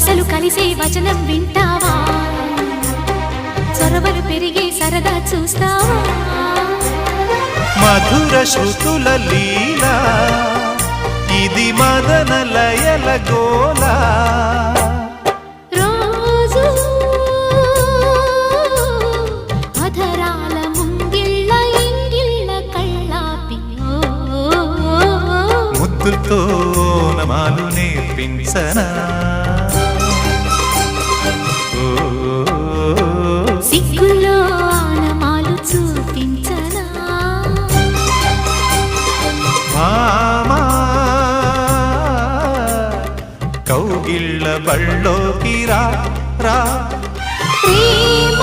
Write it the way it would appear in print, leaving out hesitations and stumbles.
వరసలు కలిసే వచనం వింటావా చొరవలు పెరిగే సరదా చూస్తావా మధుర శృతుల లీలా ఇది మదన లయల గోలా రోజు అధరాల ముంగిళ్ళ ఇంగిళ్ళ కళ్ళాపి ముద్దులతో నమాలు నేర్పించనా సిగ్గుల్లో ఆనమాలు చూపించనా మామా కౌగిళ్ళ బళ్ళోకి రా రా ప్రేమ